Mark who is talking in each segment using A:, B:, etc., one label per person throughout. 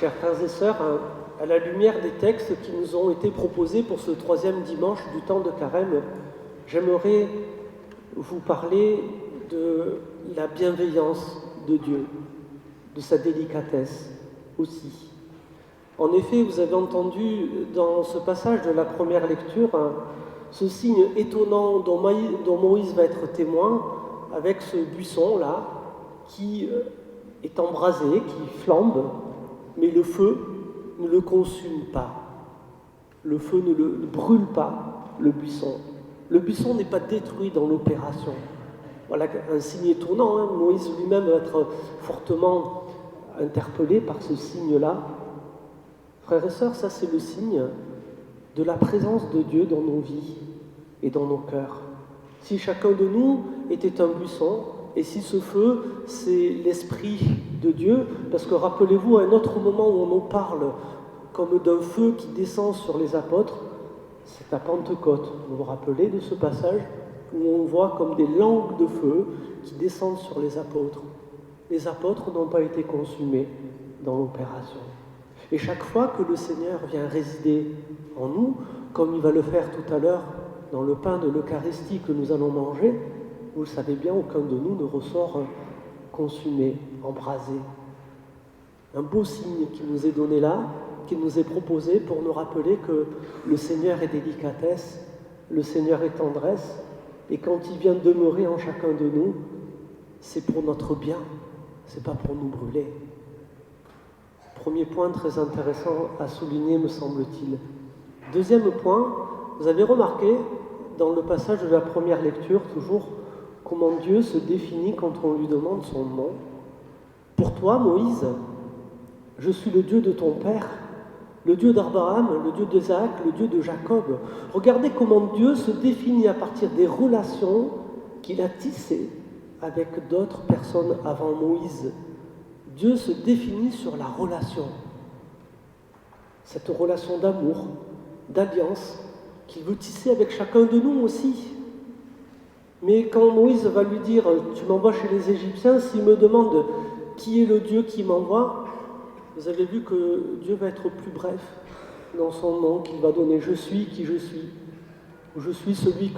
A: chers frères et sœurs, à la lumière des textes qui nous ont été proposés pour ce troisième dimanche du temps de Carême, j'aimerais vous parler de la bienveillance de Dieu, de sa délicatesse aussi. En effet, vous avez entendu dans ce passage de la première lecture ce signe étonnant dont Moïse va être témoin avec ce buisson-là qui est embrasé, qui flambe, mais le feu ne le consume pas. Le feu ne le brûle pas, le buisson. Le buisson n'est pas détruit dans l'opération. Voilà un signe étonnant. Moïse lui-même va être fortement interpellé par ce signe-là. Frères et sœurs, ça c'est le signe de la présence de Dieu dans nos vies et dans nos cœurs. Si chacun de nous était un buisson, et si ce feu, c'est l'Esprit de Dieu, parce que rappelez-vous, à un autre moment où on nous parle comme d'un feu qui descend sur les apôtres, c'est à Pentecôte. Vous vous rappelez de ce passage où on voit comme des langues de feu qui descendent sur les apôtres. Les apôtres n'ont pas été consumés dans l'opération. Et chaque fois que le Seigneur vient résider en nous, comme il va le faire tout à l'heure dans le pain de l'Eucharistie que nous allons manger, vous le savez bien, aucun de nous ne ressort consumé, embrasé. Un beau signe qui nous est donné là, qui nous est proposé pour nous rappeler que le Seigneur est délicatesse, le Seigneur est tendresse, et quand il vient demeurer en chacun de nous, c'est pour notre bien, c'est pas pour nous brûler. Premier point très intéressant à souligner, me semble-t-il. Deuxième point, vous avez remarqué dans le passage de la première lecture, toujours, comment Dieu se définit quand on lui demande son nom. Pour toi, Moïse, je suis le Dieu de ton père, le Dieu d'Abraham, le Dieu d'Isaac, le Dieu de Jacob. Regardez comment Dieu se définit à partir des relations qu'il a tissées avec d'autres personnes avant Moïse. Dieu se définit sur la relation, cette relation d'amour, d'alliance, qu'il veut tisser avec chacun de nous aussi. Mais quand Moïse va lui dire « Tu m'envoies chez les Égyptiens », s'il me demande qui est le Dieu qui m'envoie, vous avez vu que Dieu va être plus bref dans son nom qu'il va donner. Je suis qui je suis. Je suis celui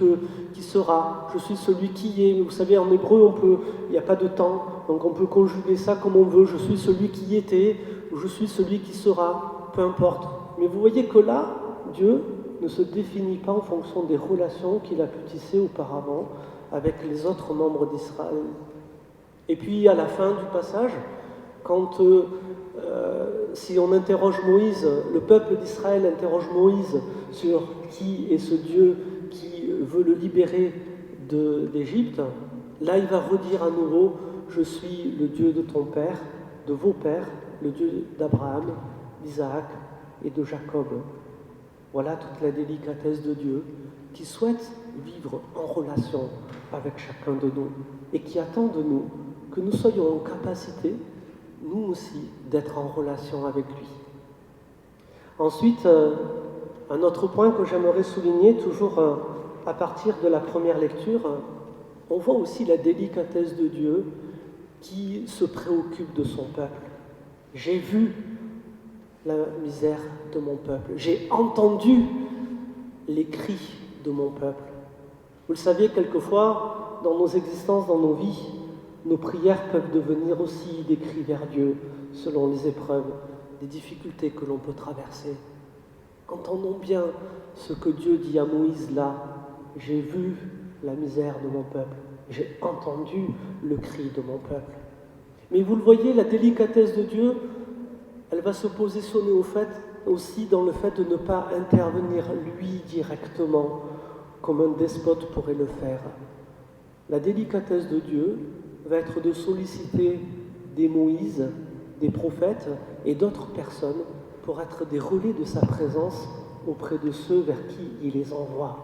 A: qui sera. Je suis celui qui est. Vous savez, en hébreu, il n'y a pas de temps, donc on peut conjuguer ça comme on veut. Je suis celui qui était, ou je suis celui qui sera, peu importe. Mais vous voyez que là, Dieu ne se définit pas en fonction des relations qu'il a pu tisser auparavant avec les autres membres d'Israël. Et puis, à la fin du passage, quand si on interroge Moïse, le peuple d'Israël interroge Moïse sur qui est ce Dieu qui veut le libérer d'Égypte, là il va redire à nouveau « Je suis le Dieu de ton père, de vos pères, le Dieu d'Abraham, d'Isaac et de Jacob ». Voilà toute la délicatesse de Dieu qui souhaite vivre en relation avec chacun de nous et qui attend de nous que nous soyons en capacité nous aussi, d'être en relation avec lui. Ensuite, un autre point que j'aimerais souligner, toujours à partir de la première lecture, on voit aussi la délicatesse de Dieu qui se préoccupe de son peuple. J'ai vu la misère de mon peuple, j'ai entendu les cris de mon peuple. Vous le savez, quelquefois, dans nos existences, dans nos vies, nos prières peuvent devenir aussi des cris vers Dieu, selon les épreuves, des difficultés que l'on peut traverser. Entendons bien ce que Dieu dit à Moïse là. J'ai vu la misère de mon peuple, j'ai entendu le cri de mon peuple. Mais vous le voyez, la délicatesse de Dieu, elle va se positionner au fait, aussi dans le fait de ne pas intervenir lui directement, comme un despote pourrait le faire. La délicatesse de Dieu va être de solliciter des Moïse, des prophètes et d'autres personnes pour être des relais de sa présence auprès de ceux vers qui il les envoie.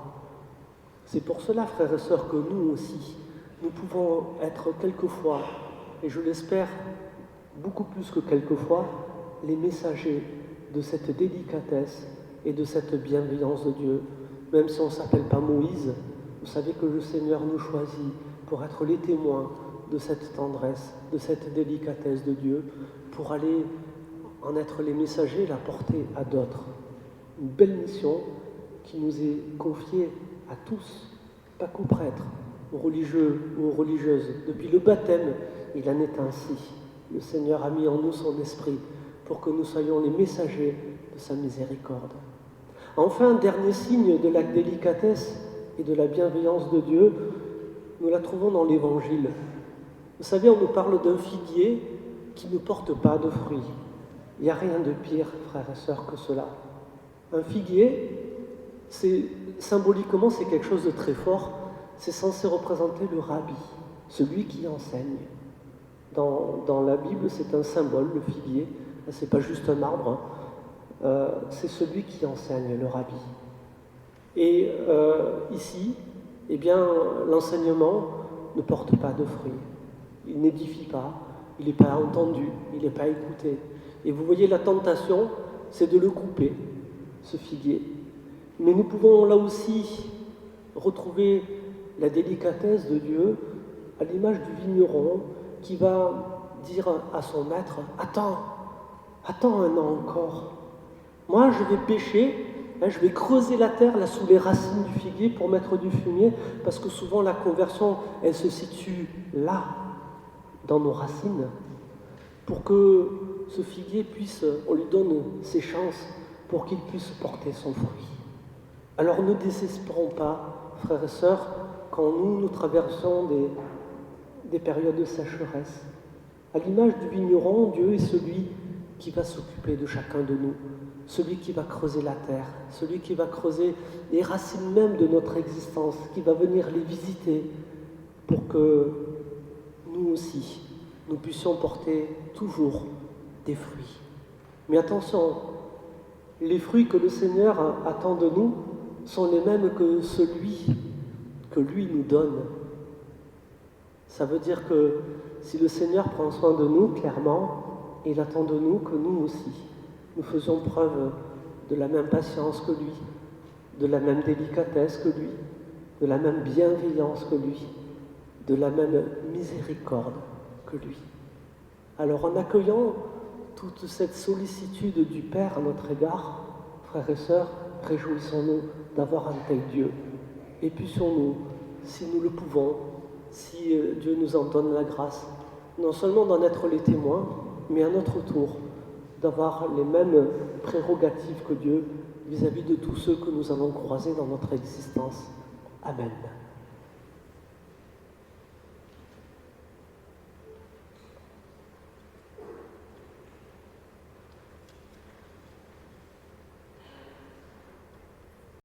A: C'est pour cela, frères et sœurs, que nous aussi, nous pouvons être quelquefois, et je l'espère beaucoup plus que quelquefois, les messagers de cette délicatesse et de cette bienveillance de Dieu. Même si on ne s'appelle pas Moïse, vous savez que le Seigneur nous choisit pour être les témoins de cette tendresse, de cette délicatesse de Dieu, pour aller en être les messagers et la porter à d'autres. Une belle mission qui nous est confiée à tous, pas qu'aux prêtres, aux religieux ou aux religieuses. Depuis le baptême, il en est ainsi. Le Seigneur a mis en nous son esprit pour que nous soyons les messagers de sa miséricorde. Enfin, dernier signe de la délicatesse et de la bienveillance de Dieu, nous la trouvons dans l'Évangile. Vous savez, on nous parle d'un figuier qui ne porte pas de fruits. Il n'y a rien de pire, frères et sœurs, que cela. Un figuier, symboliquement, c'est quelque chose de très fort. C'est censé représenter le rabbi, celui qui enseigne. Dans la Bible, c'est un symbole, le figuier. Ce n'est pas juste un arbre, hein. C'est celui qui enseigne, le rabbi. Et ici, eh bien, l'enseignement ne porte pas de fruits. Il n'édifie pas, il n'est pas entendu, il n'est pas écouté. Et vous voyez, la tentation, c'est de le couper, ce figuier. Mais nous pouvons là aussi retrouver la délicatesse de Dieu à l'image du vigneron qui va dire à son maître « Attends un an encore. Moi, je vais pêcher, je vais creuser la terre là sous les racines du figuier pour mettre du fumier, parce que souvent la conversion, elle se situe là, dans nos racines, pour que ce figuier puisse, on lui donne ses chances pour qu'il puisse porter son fruit. Alors ne désespérons pas, frères et sœurs, quand nous traversons des périodes de sécheresse. À l'image du vigneron, Dieu est celui qui va s'occuper de chacun de nous, celui qui va creuser la terre, celui qui va creuser les racines même de notre existence, qui va venir les visiter pour que nous aussi, nous puissions porter toujours des fruits. Mais attention, les fruits que le Seigneur attend de nous sont les mêmes que celui que lui nous donne. Ça veut dire que si le Seigneur prend soin de nous, clairement, il attend de nous que nous aussi, nous faisions preuve de la même patience que lui, de la même délicatesse que lui, de la même bienveillance que lui, de la même miséricorde que lui. Alors en accueillant toute cette sollicitude du Père à notre égard, frères et sœurs, réjouissons-nous d'avoir un tel Dieu. Et puissions-nous, si nous le pouvons, si Dieu nous en donne la grâce, non seulement d'en être les témoins, mais à notre tour, d'avoir les mêmes prérogatives que Dieu vis-à-vis de tous ceux que nous allons croiser dans notre existence. Amen.